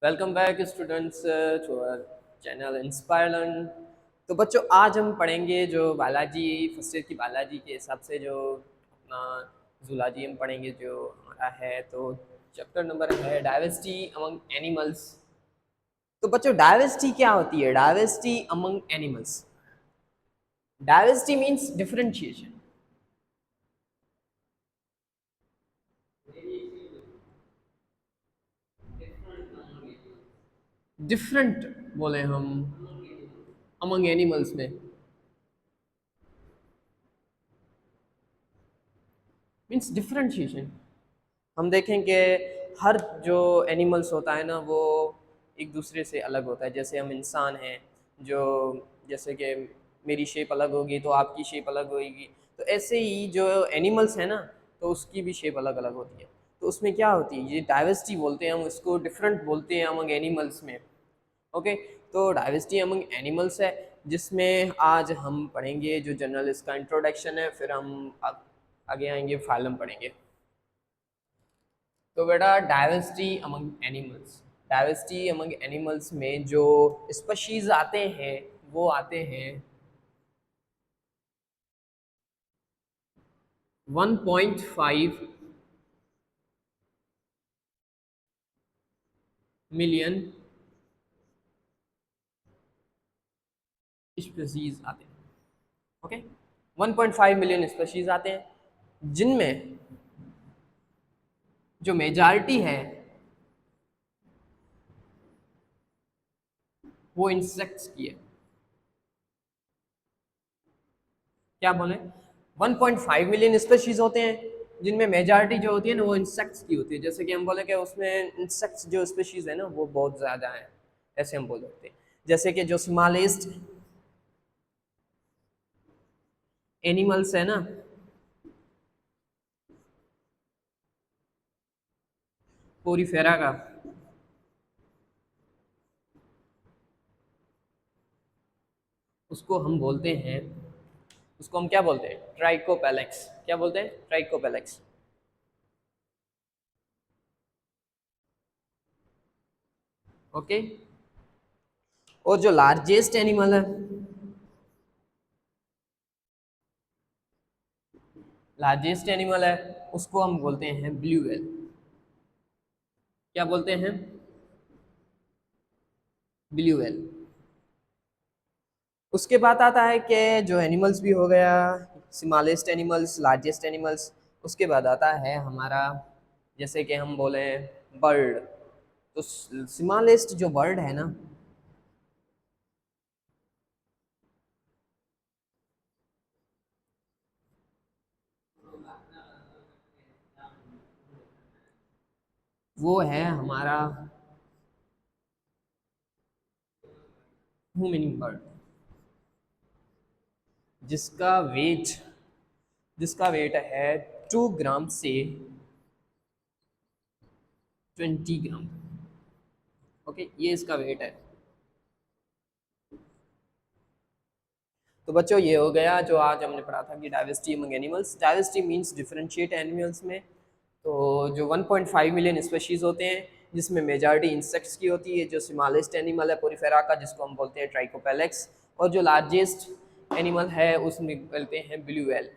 Welcome back students to our channel inspire learn. तो बच्चों आज हम पढ़ेंगे जो बायोलॉजी फर्स्ट ईयर की बायोलॉजी के हिसाब से जो अपना जूलॉजी हम पढ़ेंगे जो हमारा है। तो चैप्टर नंबर है डाइवर्सिटी अमंग एनिमल्स। तो बच्चों डाइवर्सिटी क्या होती है? Diversity among animals, diversity means differentiation. Different बोले हम अमंग एनिमल्स में मीन्स डिफरेंशिएशन। हम देखें कि हर जो एनिमल्स होता है ना वो एक दूसरे से अलग होता है। जैसे हम इंसान हैं, जो जैसे कि मेरी शेप अलग होगी तो आपकी शेप अलग होगी, तो ऐसे ही जो एनिमल्स हैं ना तो उसकी भी शेप अलग अलग होती है। तो उसमें क्या होती है, ये डाइवर्सिटी बोलते हैं, हम इसको डिफरेंट बोलते हैं अमंग एनिमल्स में। ओके, तो डाइवर्सिटी अमंग एनिमल्स है जिसमें आज हम पढ़ेंगे जो जनरल इसका इंट्रोडक्शन है, फिर हम आगे आएंगे फाइलम पढ़ेंगे। तो बेटा diversity among animals, diversity among animals में जो स्पीशीज आते हैं वो आते हैं 1.5 मिलियन स्पीशीज आते हैं। ओके, 1.5 मिलियन स्पीशीज आते हैं जिनमें जो मेजॉरिटी है वो इंसेक्ट्स की है। क्या बोले, 1.5 मिलियन स्पीशीज होते हैं जिनमें मेजॉरिटी जो होती है ना वो इंसेक्ट्स की होती है। जैसे कि हम बोले कि उसमें इंसेक्ट्स जो स्पीशीज है ना वो बहुत ज़्यादा है, ऐसे हम बोल सकते हैं। जैसे कि जो स्मॉलेस्ट एनिमल्स है ना, पोरीफेरा का, उसको हम बोलते हैं, उसको हम क्या बोलते हैं, ट्राइकोपेलेक्स। क्या बोलते हैं? ट्राइकोपेलेक्स। ओके, और जो लार्जेस्ट एनिमल है, लार्जेस्ट एनिमल है उसको हम बोलते हैं ब्लू व्हेल। क्या बोलते हैं? Blue whale. उसके बाद आता है कि जो एनिमल्स भी हो गया, स्मॉलेस्ट एनिमल्स, लार्जेस्ट एनिमल्स। उसके बाद आता है हमारा, जैसे कि हम बोले बर्ड। तो स्मॉलेस्ट जो बर्ड है ना वो है हमारा ह्यूमनिंग बर्ड, जिसका वेट जिसका वेट है 2 ग्राम से 20 ग्राम। ओके, ये इसका वेट है। तो बच्चों ये हो गया जो आज हमने पढ़ा था कि diversity among animals. Diversity means differentiate animals में। तो जो 1.5 मिलियन स्पेशीज होते हैं जिसमें मेजॉरिटी इंसेक्ट्स की होती है, जो स्मॉलेस्ट एनिमल है पोरीफेरा का जिसको हम बोलते हैं ट्राइकोपेलेक्स, और जो लार्जेस्ट एनिमल है उसमें बोलते हैं ब्लू व्हेल।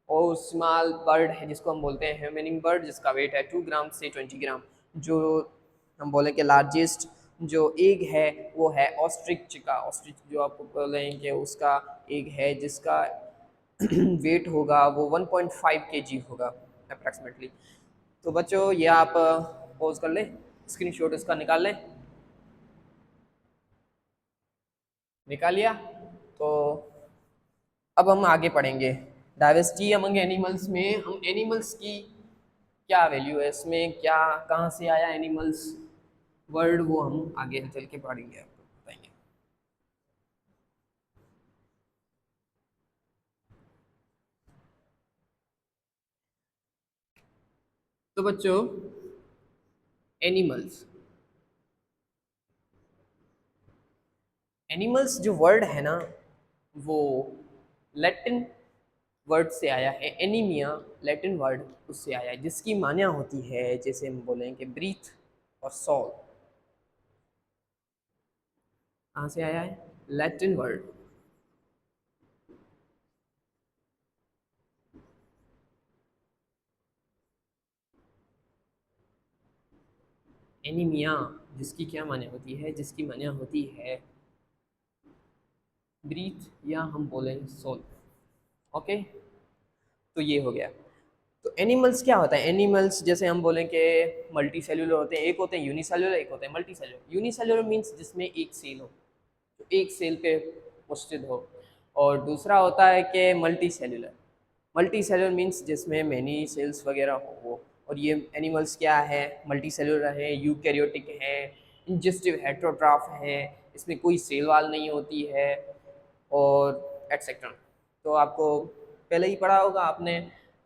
और स्मॉल बर्ड है जिसको हम बोलते हैं ह्यूमनिंग बर्ड, जिसका वेट है 2 ग्राम से 20 ग्राम। जो हम बोले कि लार्जेस्ट जो एग है वो है ऑस्ट्रिच चिका। ऑस्ट्रिच जो आपको बोलेंगे उसका एग है जिसका वेट होगा वो 1.5 kg होगा अप्रॉक्सीमेटली। तो बच्चों ये आप पॉज कर लें, स्क्रीनशॉट इसका निकाल लें। निकाल लिया? तो अब हम आगे पढ़ेंगे डाइवर्सिटी अमंग एनिमल्स में। हम एनिमल्स की क्या वैल्यू है इसमें, क्या कहाँ से आया एनिमल्स वर्ड, वो हम आगे चल के पढ़ेंगे, आपको बताएंगे। तो बच्चों एनिमल्स, एनिमल्स जो वर्ड है ना वो लैटिन वर्ड से आया है। एनीमिया लैटिन वर्ड उससे आया है जिसकी मान्या होती है, जैसे हम बोलें कि ब्रीथ और सॉल। कहाँ से आया है? Latin word. एनीमिया, जिसकी क्या माने होती है? जिसकी माने होती है ब्रीथ, या हम बोलें सोल। ओके, तो ये हो गया। तो एनिमल्स क्या होता है? एनिमल्स जैसे हम बोलें कि मल्टी सेल्यूलर होते हैं, एक होते हैं यूनिसेल्युलर, एक होते हैं मल्टी सेल्यूलर। यूनिसेल्युलर मीन्स जिसमें एक सेल हो, जो एक सेल पे मुश्तिल हो, और दूसरा होता है कि multi cellular. Multi cellular means जिसमें मैनी सेल्स वगैरह हो वो। और ये एनिमल्स क्या है? मल्टी सेल्यूलर है, यूकैरियोटिक है, इंजेस्टिव हेट्रोट्राफ है, इसमें कोई सेल वाल नहीं होती है, और एटसेट्रा। तो आपको पहले ही पढ़ा होगा आपने,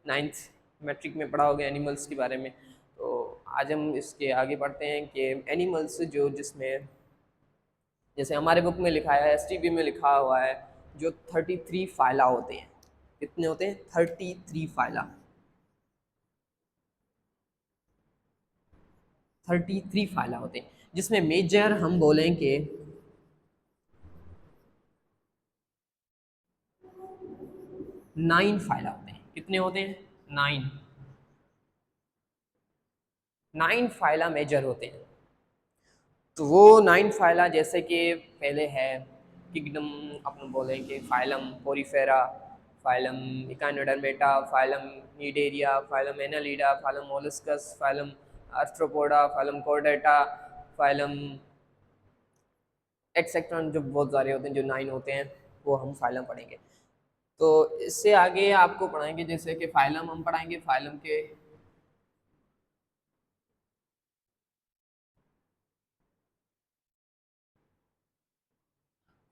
नाइन्थ मैट्रिक में पढ़ा होगा एनिमल्स के बारे में। तो आज हम इसके आगे बढ़ते हैं कि एनिमल्स जो जिसमें, जैसे हमारे बुक में लिखा है, एसटीबी में लिखा हुआ है, जो 33 फाइला होते हैं। कितने होते हैं? 33 फाइला। 33 फाइला होते हैं, जिसमें मेजर हम बोलें कि 9 फाइला होते हैं। कितने होते हैं? 9। 9 फाइला मेजर होते हैं। तो वो 9 फाइला जैसे कि पहले है किंगडम, अपन बोलेंगे phylum Porifera, phylum Echinodermata, phylum Cnidaria, phylum Annelida, phylum Mollusca, phylum Arthropoda, phylum Chordata, phylum etcetera, जो बहुत सारे होते हैं, जो 9 होते हैं, वो हम फाइलम पढ़ेंगे। तो इससे आगे आपको पढ़ाएंगे, जैसे कि फाइलम हम पढ़ाएंगे, फाइलम के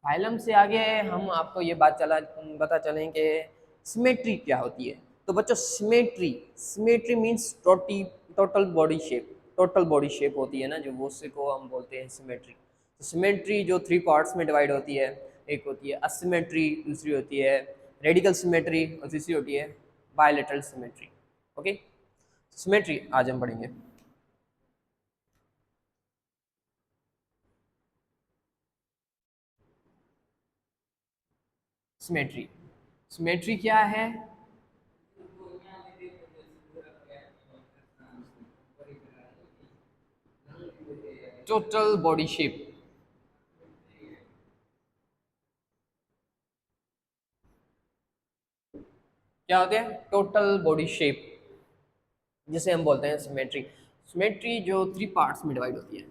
फाइलम से आगे हम आपको ये बात बता चलें कि सिमेट्री क्या होती है। तो बच्चों, symmetry, symmetry means total body shape. Total body shape होती है ना जो, वो उसी को हम बोलते हैं सिमेट्री। तो सिमेट्री जो 3 पार्ट्स में डिवाइड होती है, एक होती है असिमेट्री, दूसरी होती है रेडिकल सिमेट्री, और तीसरी होती है बायलेटरल सिमेट्री। ओके, सिमेट्री आज हम पढ़ेंगे। सिमेट्री, सिमेट्री क्या है? Total body shape. क्या होते हैं? टोटल बॉडी शेप, जिसे हम बोलते हैं सिमेट्री। सिमेट्री जो 3 पार्ट्स में डिवाइड होती है,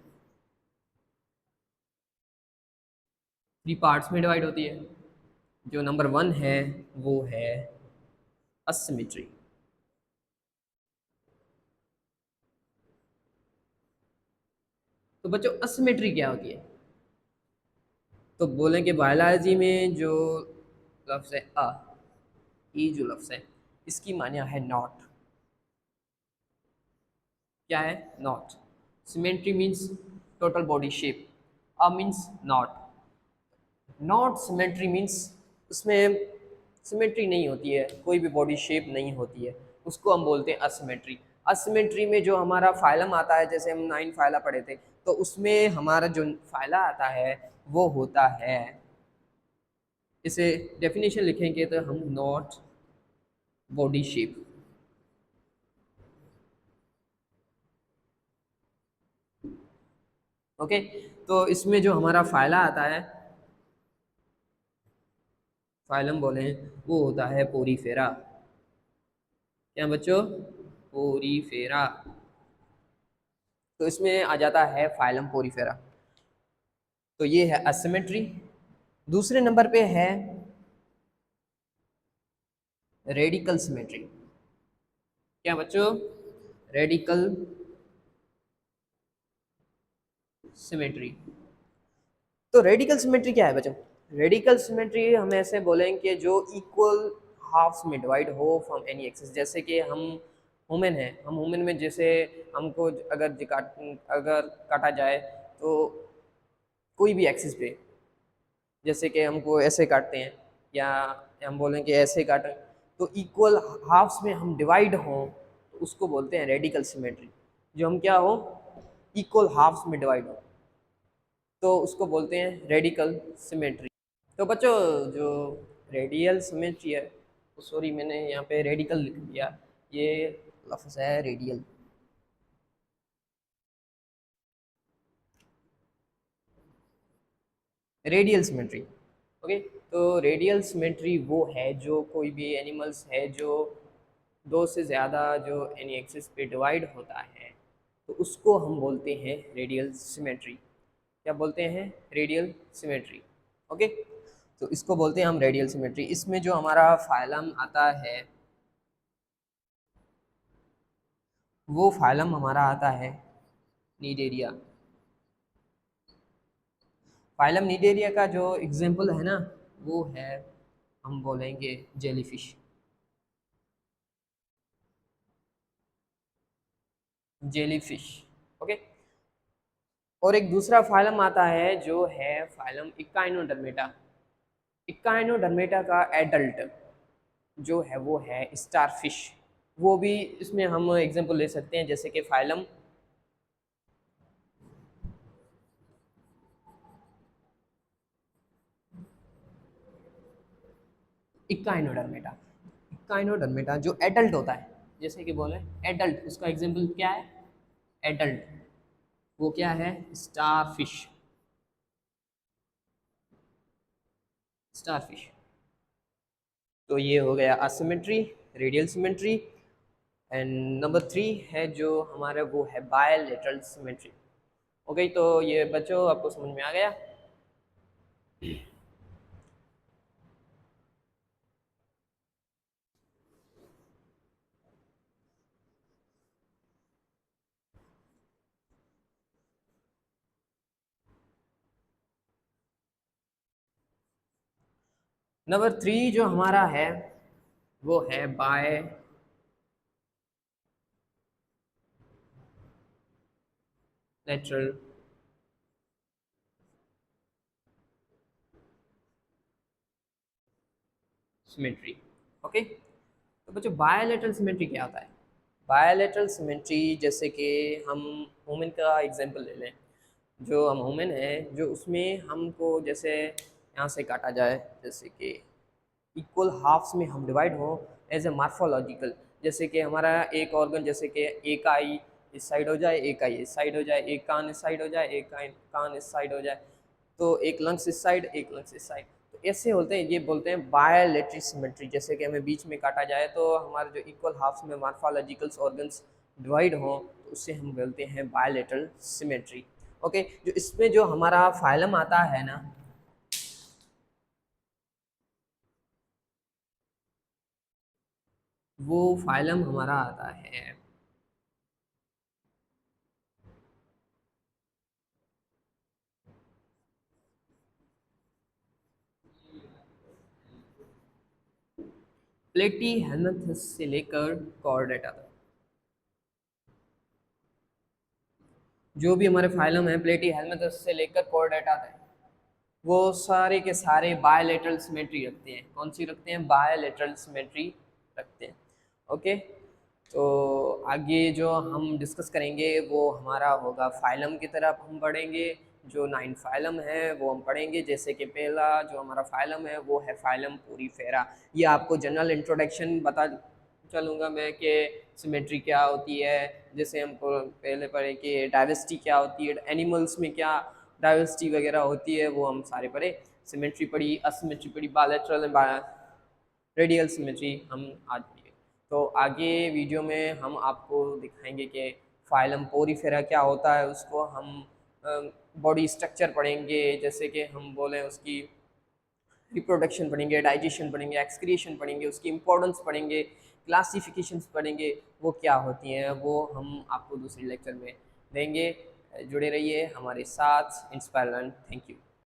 3 पार्ट्स में डिवाइड होती है। जो नंबर 1 है वो है असिमेट्री। तो बच्चों, असिमेट्री क्या होती है? तो बोलें कि बायोलॉजी में जो लफ्ज़ है ये जो लफ्ज़ है, इसकी माने है नॉट। क्या है? Not. Symmetry means total body shape, means not. Not symmetry means उसमें सिमेट्री नहीं होती है, कोई भी बॉडी शेप नहीं होती है, उसको हम बोलते हैं असिमेट्री। असिमेट्री में जो हमारा फाइलम आता है, जैसे हम 9 फाइला पढ़े थे, तो उसमें हमारा जो फाइला आता है वो होता है, इसे डेफिनेशन लिखेंगे तो हम नॉट बॉडी शेप। ओके, तो इसमें जो हमारा फाइला आता है, फाइलम बोले, वो होता है पोरीफेरा। क्या बच्चों? पोरीफेरा। तो इसमें आ जाता है फाइलम पोरीफेरा। तो ये है असिमेट्री। दूसरे नंबर पे है रेडिकल सिमेट्री। क्या बच्चों? Radical symmetry. तो रेडिकल सिमेट्री क्या है बच्चों? रेडिकल सिमेट्री हम ऐसे बोलेंगे जो इक्वल हाफ्स में डिवाइड हो फ्रॉम एनी एक्सिस। जैसे कि हम ह्यूमन हैं, हम ह्यूमन में जैसे हमको अगर काटा जाए तो कोई भी एक्सिस पे, जैसे कि हमको ऐसे काटते हैं, या हम बोलें कि ऐसे काटें, तो इक्वल हाफ्स में हम डिवाइड हों, तो उसको बोलते हैं रेडिकल सिमेट्री। जो हम क्या हो, इक्वल हाफ्स में डिवाइड हो। तो उसको बोलते हैं रेडिकल सिमेट्री। तो बच्चों जो रेडियल सिमेट्री है, सॉरी मैंने यहाँ पे रेडिकल लिख दिया, ये लफ्ज़ है रेडियल। Radial symmetry, okay. तो रेडियल सिमेट्री वो है जो कोई भी एनिमल्स है जो दो से ज़्यादा जो एनी एक्सिस पे डिवाइड होता है, तो उसको हम बोलते हैं रेडियल सिमेट्री। क्या बोलते हैं? Radial symmetry, okay. तो इसको बोलते हैं हम रेडियल सिमेट्री। इसमें जो हमारा फाइलम आता है, वो फाइलम हमारा आता है नीडेरिया। फाइलम नीडेरिया का जो एग्जाम्पल है ना, वो है, हम बोलेंगे जेलीफिश। Jellyfish, okay. और एक दूसरा फाइलम आता है जो है फाइलम इकाइनोडर्मेटा। इकाइनोडर्मेटा का एडल्ट जो है वो है स्टारफिश। वो भी इसमें हम एग्जांपल ले सकते हैं, जैसे कि फाइलम इकाइनोडर्मेटा। इकाइनोडर्मेटा जो एडल्ट होता है, जैसे कि बोले एडल्ट, उसका एग्जांपल क्या है? एडल्ट, वो क्या है? स्टारफिश। स्टारफिश। तो ये हो गया asymmetry, radial symmetry. And number 3 है जो हमारा, वो है बायलैटरल सिमेट्री। ओके, तो ये बच्चों आपको समझ में आ गया? नंबर 3 जो हमारा है वो है बायलैटरल सिमेट्री, ओके। तो बच्चों बायलैटरल सिमेट्री क्या होता है? बायलैटरल सिमेट्री, जैसे कि हम ह्यूमन का एग्जांपल ले लें। जो हम ह्यूमन है, जो उसमें हमको जैसे यहाँ से काटा जाए, जैसे कि इक्वल हाफ्स में हम डिवाइड हो एज ए मार्फोलॉजिकल। जैसे कि हमारा एक ऑर्गन, जैसे कि एक आई इस साइड हो जाए, एक आई इस साइड हो जाए, एक कान इस साइड हो जाए, एक कान इस साइड हो जाए, तो एक लंग्स इस साइड, एक लंग्स इस साइड। तो ऐसे होते हैं, ये बोलते हैं बायलैटरल सिमेट्री। जैसे कि हमें बीच में काटा जाए तो हमारे जो इक्वल हाफ्स में मार्फोलॉजिकल ऑर्गन्स डिवाइड हो, तो उससे हम बोलते हैं बायलैटरल सिमेट्री, ओके। जो इसमें जो हमारा फाइलम आता है ना, वो फाइलम हमारा आता है प्लेटीहेल्मिन्थस से लेकर कॉर्डेटा तक। जो भी हमारे फाइलम है प्लेटीहेल्मिन्थस से लेकर कॉर्डेटा तक, वो सारे के सारे बायलैटरल सिमेट्री रखते हैं। कौन सी रखते हैं? बायलैटरल सिमेट्री रखते हैं, ओके। तो आगे जो हम डिस्कस करेंगे वो हमारा होगा फाइलम की तरफ हम पढ़ेंगे। जो 9 फाइलम है वो हम पढ़ेंगे। जैसे कि पहला जो हमारा फाइलम है वो है फाइलम पोरीफेरा। ये आपको जनरल इंट्रोडक्शन बता चलूँगा मैं कि सिमेट्री क्या होती है। जैसे हमको पहले पढ़े कि डाइवर्सिटी क्या होती है, एनिमल्स में क्या डाइवर्सिटी वगैरह होती है, वो हम सारे पढ़े। सिमेट्री पढ़ी, असिमेट्री पढ़ी, बायलैटरल रेडियल सिमेट्री हम आज पढ़ेंगे। तो आगे वीडियो में हम आपको दिखाएंगे कि फाइलम पोरीफेरा क्या होता है। उसको हम बॉडी स्ट्रक्चर पढ़ेंगे, जैसे कि हम बोलें उसकी रिप्रोडक्शन पढ़ेंगे, डाइजेशन पढ़ेंगे, एक्सक्रीशन पढ़ेंगे, उसकी इंपॉर्टेंस पढ़ेंगे, क्लासिफिकेशंस पढ़ेंगे, वो क्या होती हैं वो हम आपको दूसरे लेक्चर में देंगे। जुड़े रहिए हमारे साथ। Inspire learn. Thank you.